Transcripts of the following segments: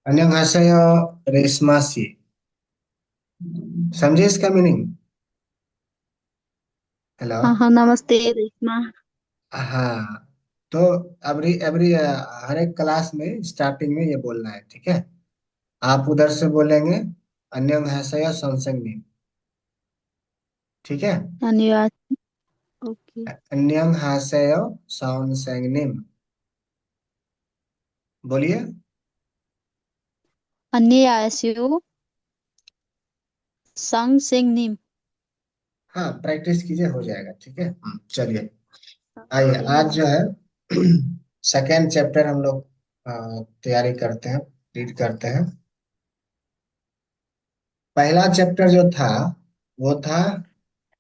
안녕하세요, रेशमा सी। समझे इसका meaning? Hello. हाँ हाँ, नमस्ते रेशमा। हाँ। तो एवरी एवरी हर एक क्लास में स्टार्टिंग में ये बोलना है, ठीक है? आप उधर से बोलेंगे अन्यंहासेयो सनसेंगनिम, ठीक है? धन्यवाद। ओके। अन्यंहासेयो सनसेंगनिम, बोलिए। 안녕하세요. संगसेंगनिम। हाँ, प्रैक्टिस कीजिए, हो जाएगा, ठीक है। चलिए। आइए, आज जो है सेकेंड चैप्टर हम लोग तैयारी करते हैं, रीड करते हैं। पहला चैप्टर जो था वो था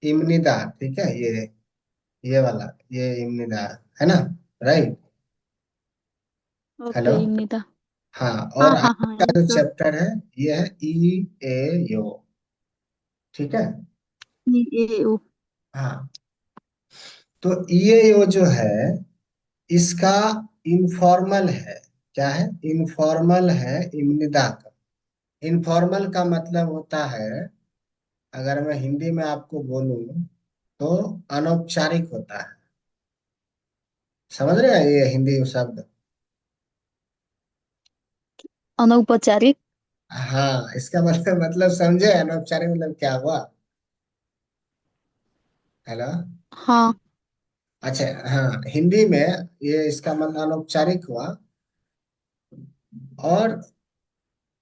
इम्निदा, ठीक है? ये वाला, ये इम्निदा है ना? राइट। हेलो। ओके, इम्निदा। हाँ। और हाँ आज हाँ हाँ, का जो यस। चैप्टर है ये है ई ए यो, ठीक है? ये ओ। हाँ। तो ई ए यो जो है इसका इनफॉर्मल है। क्या है? इनफॉर्मल है इम्निदा का। इनफॉर्मल का मतलब होता है, अगर मैं हिंदी में आपको बोलूं तो अनौपचारिक होता है। समझ रहे हैं ये हिंदी शब्द? अनौपचारिक। हाँ, इसका मतलब समझे अनौपचारिक मतलब क्या हुआ? हेलो। हाँ। अच्छा। हाँ, हिंदी में ये इसका मतलब अनौपचारिक हुआ। और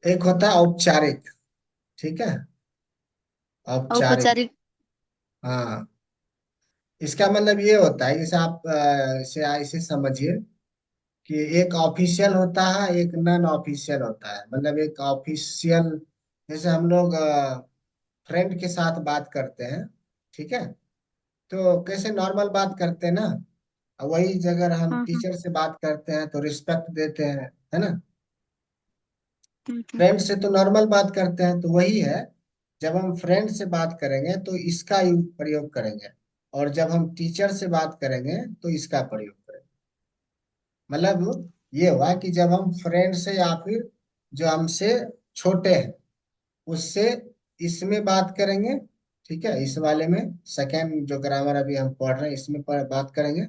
एक होता है औपचारिक, ठीक है? औपचारिक। औपचारिक। हाँ। इसका मतलब ये होता है, जैसे आप इसे समझिए कि एक ऑफिशियल होता है, एक नॉन ऑफिशियल होता है। मतलब एक ऑफिशियल, जैसे हम लोग फ्रेंड के साथ बात करते हैं, ठीक है? तो कैसे नॉर्मल बात करते हैं ना, वही अगर हम हाँ हाँ। टीचर से बात करते हैं तो रिस्पेक्ट देते हैं, है ना? हम्म। फ्रेंड से तो नॉर्मल बात करते हैं, तो वही है। जब हम फ्रेंड से बात करेंगे तो इसका प्रयोग करेंगे, और जब हम टीचर से बात करेंगे तो इसका प्रयोग करेंगे। मतलब ये हुआ कि जब हम फ्रेंड से या फिर जो हमसे छोटे हैं उससे इसमें बात करेंगे, ठीक है? इस वाले में सेकेंड जो ग्रामर अभी हम पढ़ रहे हैं इसमें बात करेंगे।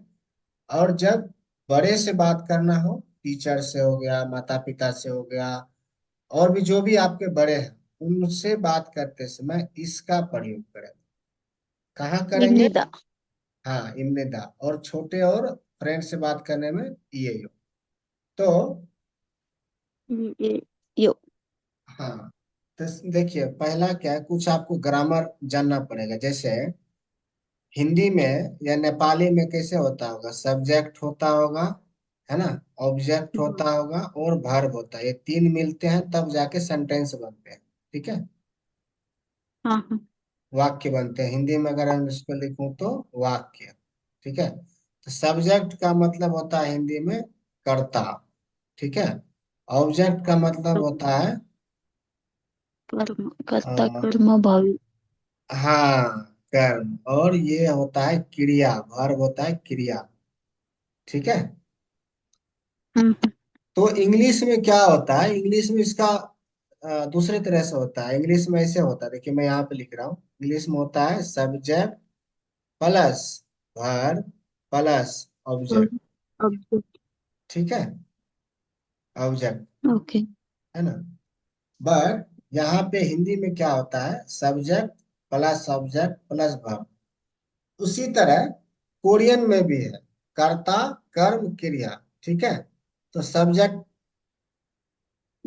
और जब बड़े से बात करना हो, टीचर से हो गया, माता पिता से हो गया, और भी जो भी आपके बड़े हैं उनसे बात करते समय इसका प्रयोग करें। कहाँ करेंगे? इम्निदा। हाँ, इम्ने दा। और छोटे और फ्रेंड से बात करने में ये यो। तो ये यो। हाँ, तो देखिए, पहला क्या है, कुछ आपको ग्रामर जानना पड़ेगा। जैसे हिंदी में या नेपाली में कैसे होता होगा, सब्जेक्ट होता होगा, है ना? ऑब्जेक्ट हाँ होता होगा और वर्ब होता है। ये तीन मिलते हैं तब जाके सेंटेंस बनते हैं, ठीक है? हाँ हाँ। वाक्य बनते हैं। हिंदी में अगर हम इसको लिखूं तो वाक्य, ठीक है? तो सब्जेक्ट का मतलब होता है हिंदी में कर्ता, ठीक है? ऑब्जेक्ट का मतलब होता है कर्म, अ, कर्ता कर्म भावी। हाँ, कर्म। और ये होता है क्रिया, वर्ब होता है क्रिया, ठीक है? हम्म। तो इंग्लिश में क्या होता है, इंग्लिश में इसका दूसरे तरह से होता है। इंग्लिश में ऐसे होता है, देखिए मैं यहाँ पे लिख रहा हूँ। इंग्लिश में होता है subject plus verb plus object, अब। ठीक है? Object, okay. है ना? बट यहाँ पे हिंदी में क्या होता है, subject plus object plus verb. उसी तरह कोरियन में भी है, कर्ता कर्म क्रिया, ठीक है? तो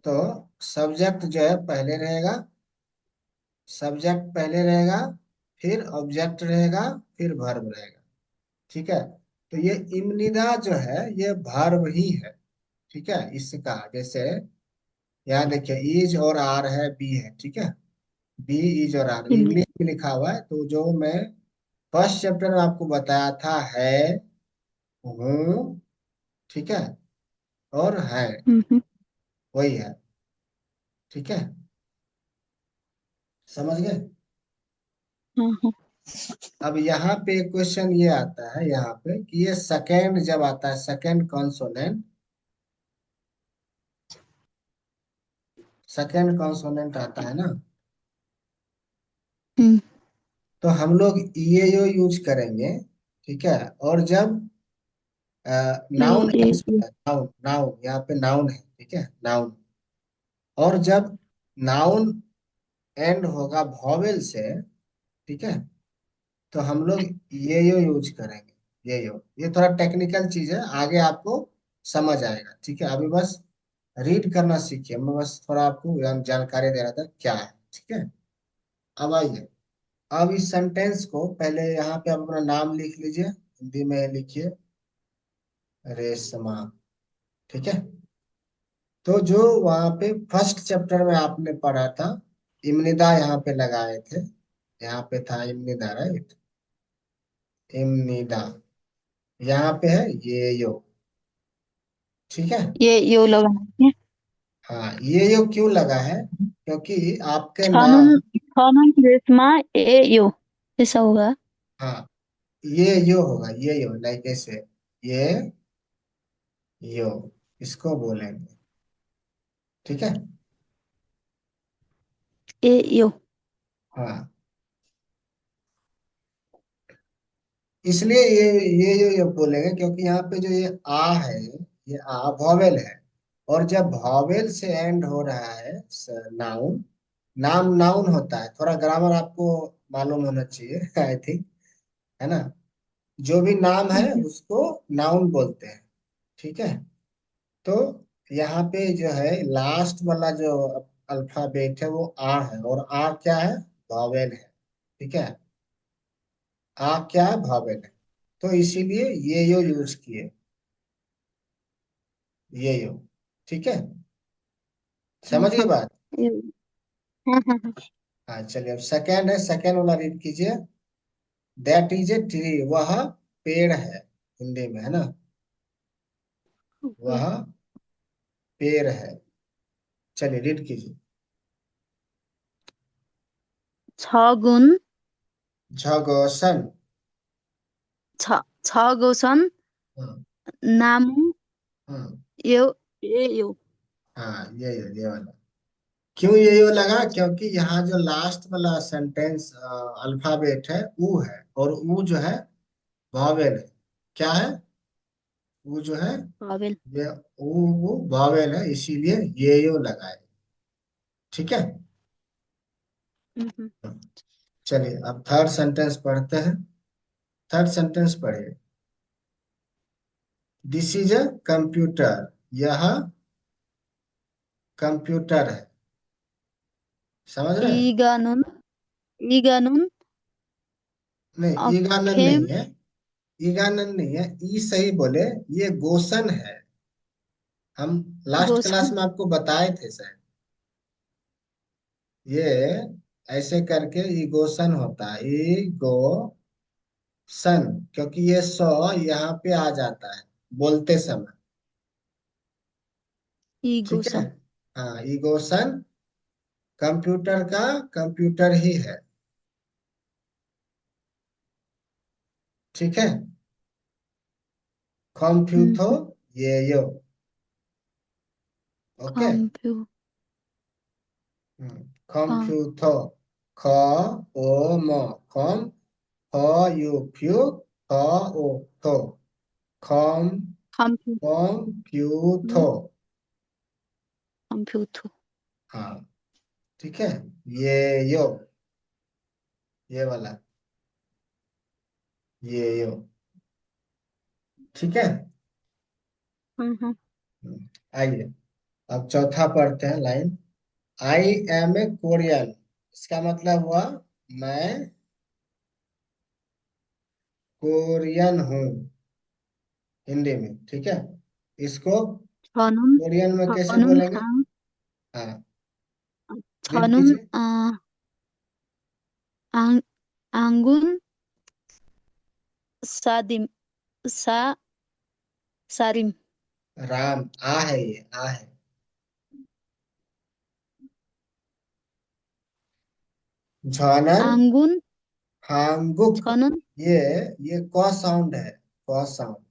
तो सब्जेक्ट जो है पहले रहेगा, सब्जेक्ट पहले रहेगा, फिर ऑब्जेक्ट रहेगा, फिर वर्ब रहेगा, ठीक है? तो ये इम्निदा जो है ये वर्ब ही है, ठीक है? इसका जैसे यहाँ देखिए, इज और आर है, बी है, ठीक है? बी इज और आर इंग्लिश इम्निदा। में लिखा हुआ है। तो जो मैं फर्स्ट चैप्टर में आपको बताया था, है, हूँ, ठीक है? और है, हम्म। वही है, ठीक है? समझ गए? हाँ हाँ। अब यहाँ पे क्वेश्चन ये आता है यहाँ पे कि ये सेकेंड जब आता है, सेकेंड कॉन्सोनेंट, सेकेंड कॉन्सोनेंट आता है ना, हम्म। तो हम लोग ईएओ यूज करेंगे। ठीक है। और जब ये नाउन, ये ये नाउन नाउन यहाँ पे नाउन है, ठीक है, नाउन। और जब नाउन एंड होगा वॉवेल से, ठीक है, तो हम लोग ये यो यूज करेंगे। ये थोड़ा टेक्निकल चीज है, आगे आपको समझ आएगा। ठीक है, अभी बस रीड करना सीखिए, मैं बस थोड़ा आपको जानकारी दे रहा था क्या है। ठीक है। अब आइए, अब इस सेंटेंस को पहले यहाँ पे आप अपना नाम लिख लीजिए, हिंदी में लिखिए, रेशमा। ठीक है। तो जो वहाँ पे फर्स्ट चैप्टर में आपने पढ़ा था, इम्निदा यहाँ पे लगाए थे, यहाँ पे था इम्निदा, राइट, इम्निदा। यहाँ पे है ये यो। ठीक है। ये लगाना है। हाँ, ये क्यों लगा है, क्योंकि आपके छानन नाम, छानन रेशमा ए यो, ऐसा होगा। हाँ, ये यो होगा, ये यो लाइक ऐसे, ये यो, इसको बोलेंगे। ठीक है। ए यो। हाँ, इसलिए ये बोलेंगे क्योंकि यहाँ पे जो ये आ है, ये आ वॉवेल है। और जब वॉवेल से एंड हो रहा है नाउन, नाम नाउन होता है, थोड़ा ग्रामर आपको मालूम होना चाहिए आई थिंक, है ना। जो भी नाम है हम्म। उसको नाउन बोलते हैं। ठीक है। तो यहाँ पे जो है लास्ट वाला जो अल्फाबेट है वो आ है, और आ क्या है, वॉवेल है। ठीक है। आ क्या है, वॉवेल है। तो इसीलिए ये यो यूज किए, ये यो। ठीक है, हाँ समझ गए हाँ। बात। ये- हाँ हाँ हाँ। हाँ चलिए, अब सेकेंड है, सेकेंड वाला रीड कीजिए। दैट इज ए ट्री, वह पेड़ है, हिंदी में, है ना, ओके। वह पेड़ है। चलिए रीड कीजिए। छगुन झगोसन। छगोसन हम्म। नामु हम्म। यो ए यो। हाँ, ये वाला। क्यों ये यो लगा, क्योंकि यहाँ जो लास्ट वाला सेंटेंस अल्फाबेट है ऊ है, और ऊ जो है वॉवेल है। क्या है, ऊ जो है, पावेल। ये ऊ वो वॉवेल है, इसीलिए ये यो लगा है। ठीक है। हम्म। चलिए अब थर्ड सेंटेंस पढ़ते हैं। थर्ड सेंटेंस पढ़िए। दिस इज अ कंप्यूटर, यह कंप्यूटर है। समझ रहे हैं। ईगानुन ईगानुन नहीं, ईगानन अफेम नहीं है, ईगानन नहीं है, ई सही बोले, ये गोसन है। हम लास्ट क्लास गोसन। में आपको बताए थे सर, ये ऐसे करके ईगोसन होता है, ईगोसन, क्योंकि ये सौ यहाँ पे आ जाता है बोलते समय। ठीक है। ईगोसन। हाँ, ईगोसन कंप्यूटर का कंप्यूटर ही है। ठीक है। कंप्यूथो, हम्म। ये यो। ओके। कंप्यू कम कंप्यूथो, ख ओ म, कम, फ यू फ्यू, थ ओ थो, कम, कंप्यू कंप्यूथो। कंप्यूटर। हाँ। ठीक है। ये यो, ये वाला, ये यो। ठीक है। हाँ। आइए, अब चौथा पढ़ते हैं लाइन। आई एम ए कोरियन, इसका मतलब हुआ मैं कोरियन हूँ, हिंदी में। ठीक है। इसको छनुन कोरियन में कैसे छनुन बोलेंगे। आंग हाँ, रीड छनुन कीजिए। आंग आंगुन सादिम सा सारिम। राम, आ है, ये आ है। झानन, आंगुन हांगुक, छनुन ये ये क साउंड है, क साउंड,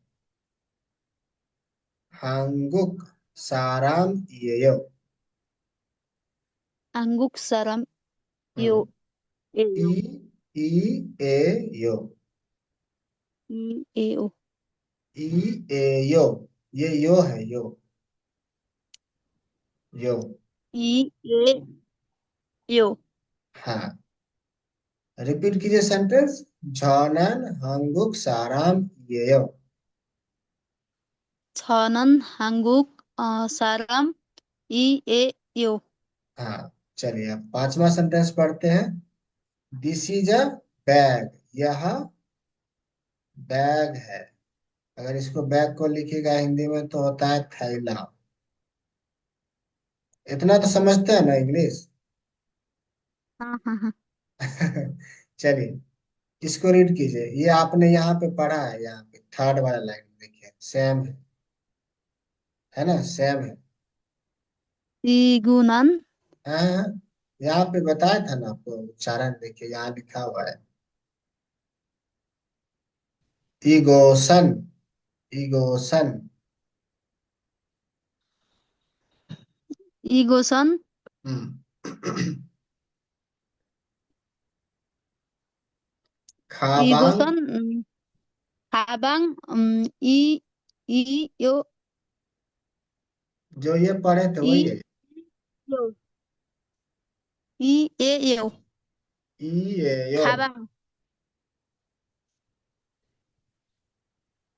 हांगुक, साराम, ये यो। Angguk saram yo हम्म ई yo ई ए यो। e o ई ए यो, ये यो है यो। यो। e yo हाँ, रिपीट कीजिए सेंटेंस। जॉनन हंगुक साराम येयो। 저는 한국 사람 이에요. हाँ, चलिए अब पांचवा सेंटेंस पढ़ते हैं। दिस इज अ बैग, यह बैग है। अगर इसको बैग को लिखिएगा हिंदी में तो होता है थैला। इतना तो समझते हैं ना इंग्लिश। हाँ हाँ हाँ। चलिए, इसको रीड कीजिए। ये आपने यहाँ पे पढ़ा है, यहाँ पे थर्ड वाला लाइन देखिए, सेम है ना, सेम है। 이구난 हाँ हाँ, यहाँ पे बताया था ना आपको, उच्चारण देखिए यहाँ लिखा हुआ है। इगोसन, इगोसन। 이곳은 हम्म खाबांग, 이곳은 가방 이요 जो ये पढ़े थे वही है। 이요 이에요. ई ए यो। 가방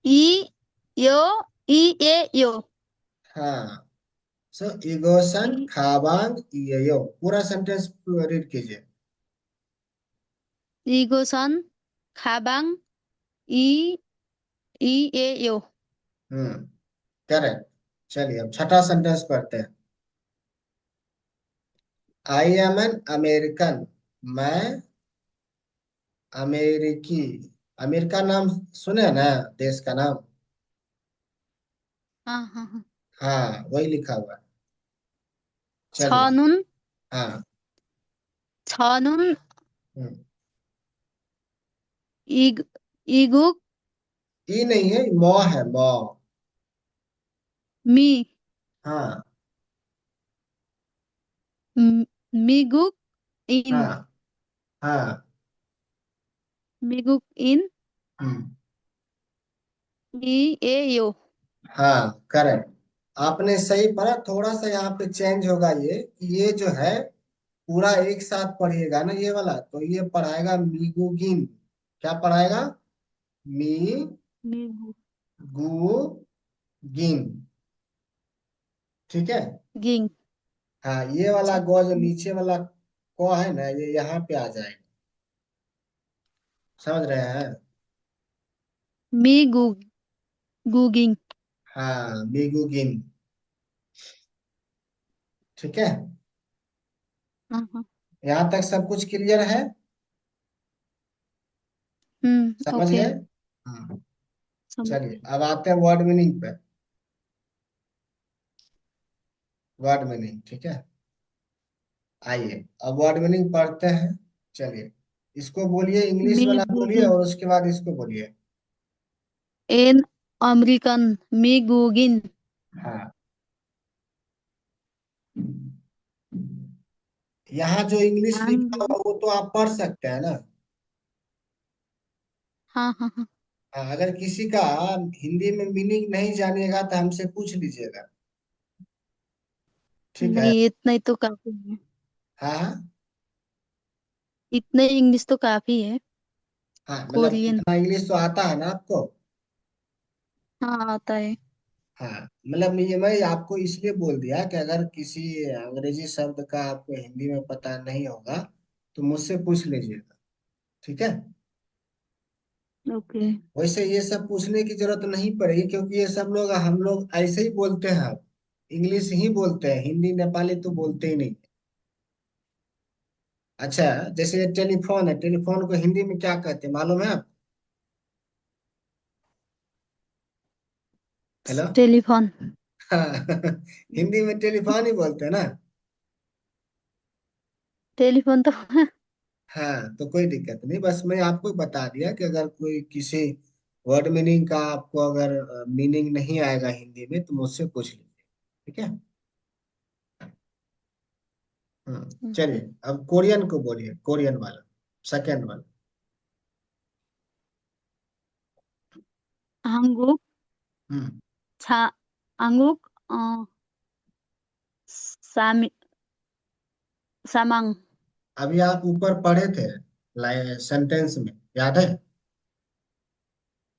이요 이에요. हाँ, सो इगोसन 이 खाबांग इयो, पूरा सेंटेंस रीड कीजिए। 이곳은 가방 이 이에요. हम्म करेक्ट। चलिए अब छठा सेंटेंस पढ़ते हैं। आई एम एन अमेरिकन, मैं अमेरिकी। अमेरिका नाम सुने हैं ना, देश का नाम। हाँ हाँ हाँ। हाँ, वही लिखा हुआ है। चलिए। 저는 हाँ। 저는 हम्म, 이 이국 ई नहीं है, मौ है मौ। 미 हाँ 미국인 हाँ हाँ। 미국인 हम्म 이에요. हाँ, करेक्ट। आपने सही पढ़ा, थोड़ा सा यहाँ पे चेंज होगा। ये जो है पूरा एक साथ पढ़िएगा ना ये वाला, तो ये पढ़ाएगा मीगुगिन। क्या पढ़ाएगा? मी 미국인 गु गिन। ठीक है। हाँ, ये वाला गौ जो नीचे वाला क है ना, ये यहाँ पे आ जाएगा। समझ रहे हैं? 미국국인 हाँ, मीगुगिन। ठीक है। हाँ हाँ यहाँ तक सब कुछ क्लियर है? समझ ओके गए? हाँ। समझ चलिए अब आते हैं वर्ड मीनिंग पे। वर्ड मीनिंग, ठीक है। आइए अब वर्ड मीनिंग पढ़ते हैं। चलिए, इसको बोलिए, इंग्लिश वाला बोलिए 미국인 और उसके बाद इसको बोलिए। an American 미국인 हाँ, यहाँ जो इंग्लिश लिखा 한 हुआ वो तो आप पढ़ सकते हैं ना। हाँ हाँ हाँ हाँ, अगर किसी का हिंदी में मीनिंग नहीं जानिएगा तो हमसे पूछ लीजिएगा। ठीक है। नहीं इतना ही तो काफी है। हाँ हाँ। इतने इंग्लिश तो काफी है। हाँ, मतलब कोरियन इतना इंग्लिश तो आता है ना आपको। हाँ आता है। हाँ, मतलब ये मैं आपको इसलिए बोल दिया कि अगर किसी अंग्रेजी शब्द का आपको हिंदी में पता नहीं होगा तो मुझसे पूछ लीजिएगा। ठीक है। ओके वैसे ये सब पूछने की जरूरत नहीं पड़ेगी, क्योंकि ये सब लोग, हम लोग ऐसे ही बोलते हैं। अब इंग्लिश ही बोलते हैं, हिंदी नेपाली तो बोलते ही नहीं। अच्छा, जैसे ये टेलीफोन है, टेलीफोन को हिंदी में क्या कहते हैं मालूम है आप? हेलो। टेलीफोन हाँ, हिंदी में टेलीफोन ही बोलते हैं ना। टेलीफोन तो हाँ, तो कोई दिक्कत नहीं, बस मैं आपको बता दिया कि अगर कोई किसी वर्ड मीनिंग का आपको अगर मीनिंग नहीं आएगा हिंदी में तो मुझसे पूछ लीजिए। ठीक है। चलिए अब कोरियन को बोलिए, कोरियन वाला, सेकेंड वाला। 한국, हम्म 한국, सामी, सा망, अभी आप ऊपर पढ़े थे सेंटेंस में, याद है?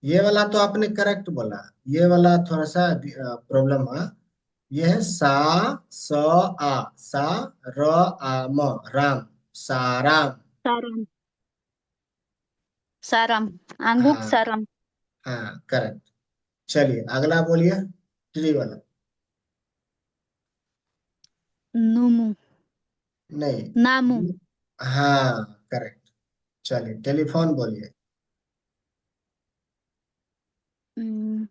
ये वाला तो आपने करेक्ट बोला, ये वाला थोड़ा सा प्रॉब्लम है। ये है सा, स, आ, सा, र, आ, म, राम, साराम। 사람, 사람, 한국 हाँ 사람, हाँ करेक्ट। चलिए अगला बोलिए, ट्री वाला। 누무, 나무, नहीं। हाँ करेक्ट। चलिए टेलीफोन बोलिए। 음,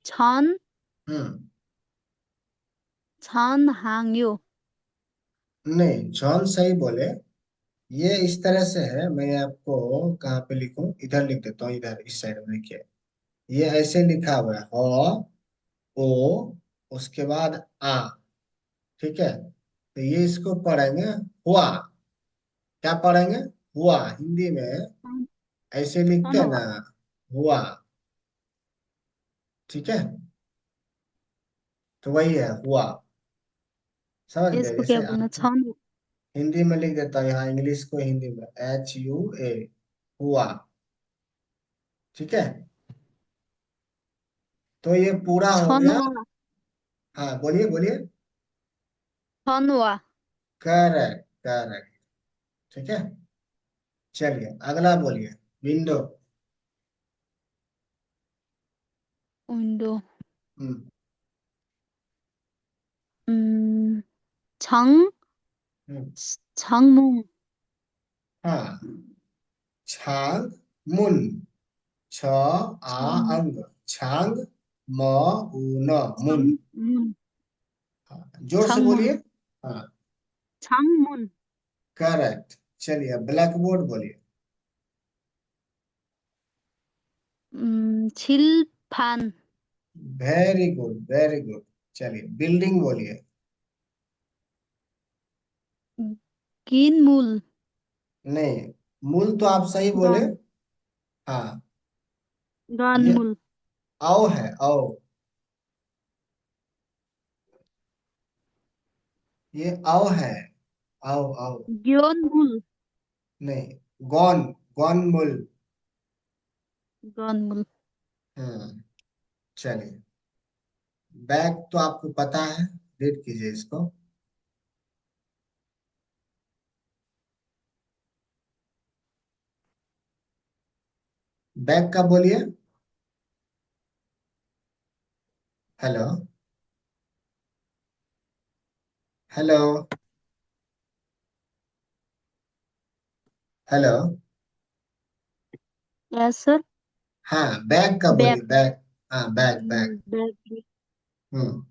천, हम्म 천항유, नहीं, जॉन सही बोले। ये इस तरह से है, मैं आपको कहाँ पे लिखूं, इधर लिख देता हूँ, इधर इस साइड में लिखिए। ये ऐसे लिखा हुआ है, ह, ओ, उसके बाद आ। ठीक है, तो ये इसको पढ़ेंगे हुआ। क्या पढ़ेंगे? हुआ, हिंदी में 천- ऐसे लिखते हैं ना, 천호와, हुआ। ठीक है, तो वही है हुआ। समझ गए? इसको क्या जैसे बोलना, आप छन, हिंदी में लिख देता हूँ, यहाँ इंग्लिश को हिंदी में HUA, हुआ। ठीक है, तो ये पूरा हो गया। 천호와, हाँ बोलिए बोलिए। 천호와, करेक्ट करेक्ट। ठीक है, चलिए अगला बोलिए, विंडो। 운도, हम्म 음, 정, हम्म, 정몽, हाँ, छांग मुन, छ, आ, 정, अंग, छांग, म, उ, न, मुन। 정문, हाँ, जोर से बोलिए। 정문, हाँ 정문, करेक्ट। चलिए ब्लैक बोर्ड बोलिए। 칠판, वेरी गुड वेरी गुड। चलिए बिल्डिंग बोलिए। 긴 물, नहीं, मूल तो आप सही बोले। 건, हाँ, ये 건물, आओ है, आओ। ये आओ है, आओ आओ। 연물, नहीं, गॉन, गॉन मूल। 건물, चलिए, बैग तो आपको पता है, रीड कीजिए इसको। बैग का बोलिए। Hello, hello, hello. 예술, हाँ बैग का 백, बोलिए, बैग। हाँ बैग बैग। 백, हम्म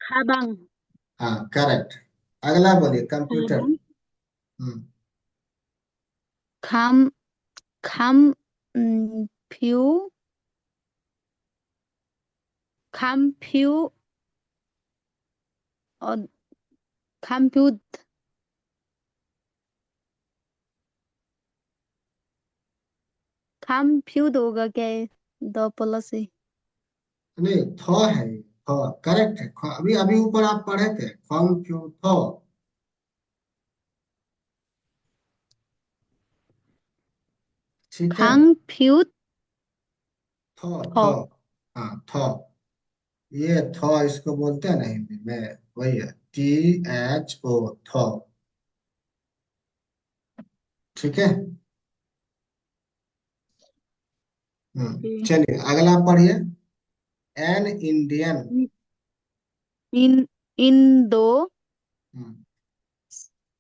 가방, हाँ करेक्ट। अगला बोलिए, कंप्यूटर। 가방, हम्म 감, 감, 표, 감표, 어, 감표, 감표도 होगा क्या है? दो प्लस है। नहीं, थॉ है ये, थॉ करेक्ट है। अभी अभी ऊपर आप पढ़े थे, फॉर्म क्यू थॉ। ठीक है, 강표 थॉ थॉ। 더, हाँ थॉ, ये थॉ इसको बोलते हैं ना हिंदी में, वही है, THO, थॉ। ठीक है। चलिए अगला पढ़िए, एन इंडियन। 인, 인도 हम्म,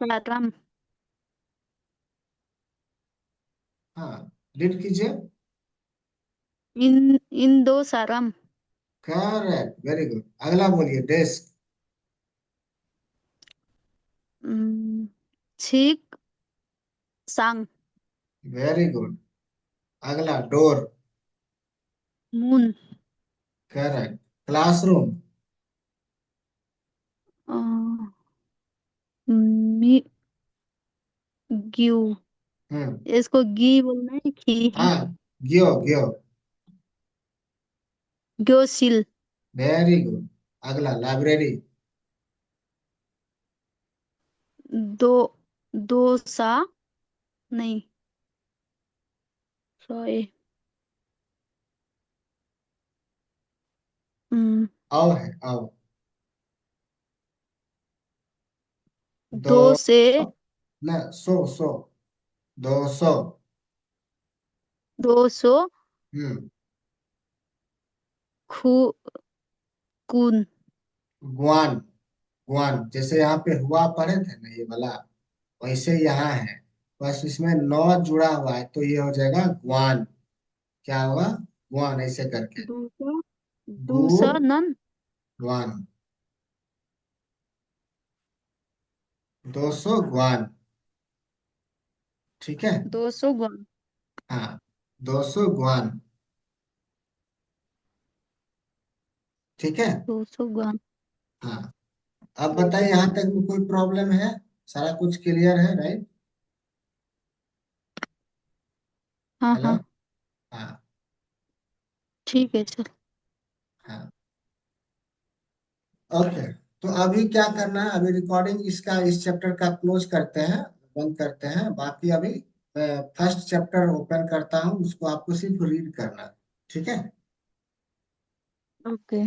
사람, हाँ रीड कीजिए। 인도 사람, करेक्ट, वेरी गुड। अगला बोलिए, डेस्क। 음, 책상, very good. अगला डोर। 문, करेक्ट। क्लासरूम। 어, मी ग्यू। हम्म। इसको गी बोलना है घी। हाँ, गियो गियो। ग्योसिल। Very good. अगला लाइब्रेरी। दो दोसा। नहीं, सॉरी। हम्म, है औ। दो दो। से न, सो सो। 200। 200। हम्म। खू कून। गुआन। गुआन जैसे यहाँ पे हुआ पढ़े थे ना ये वाला, वैसे यहाँ है, बस इसमें नौ जुड़ा हुआ है तो ये हो जाएगा गुआन। क्या होगा? गुआन ऐसे करके। दूसरा। गु दूसरा नन। गुआन। 200 गुआन। ठीक है। 200 गुण। हाँ, 200 गुआन। ठीक है। 200 गुण। हाँ, अब बताइए यहाँ तक में कोई प्रॉब्लम है? सारा कुछ क्लियर है, राइट? हाँ हेलो। हाँ। हाँ। ठीक है, चल। हाँ। ओके। तो अभी क्या करना है, अभी रिकॉर्डिंग इसका, इस चैप्टर का क्लोज करते हैं, बंद करते हैं। बाकी अभी फर्स्ट चैप्टर ओपन करता हूँ, उसको आपको सिर्फ रीड करना है। ठीक है। ओके।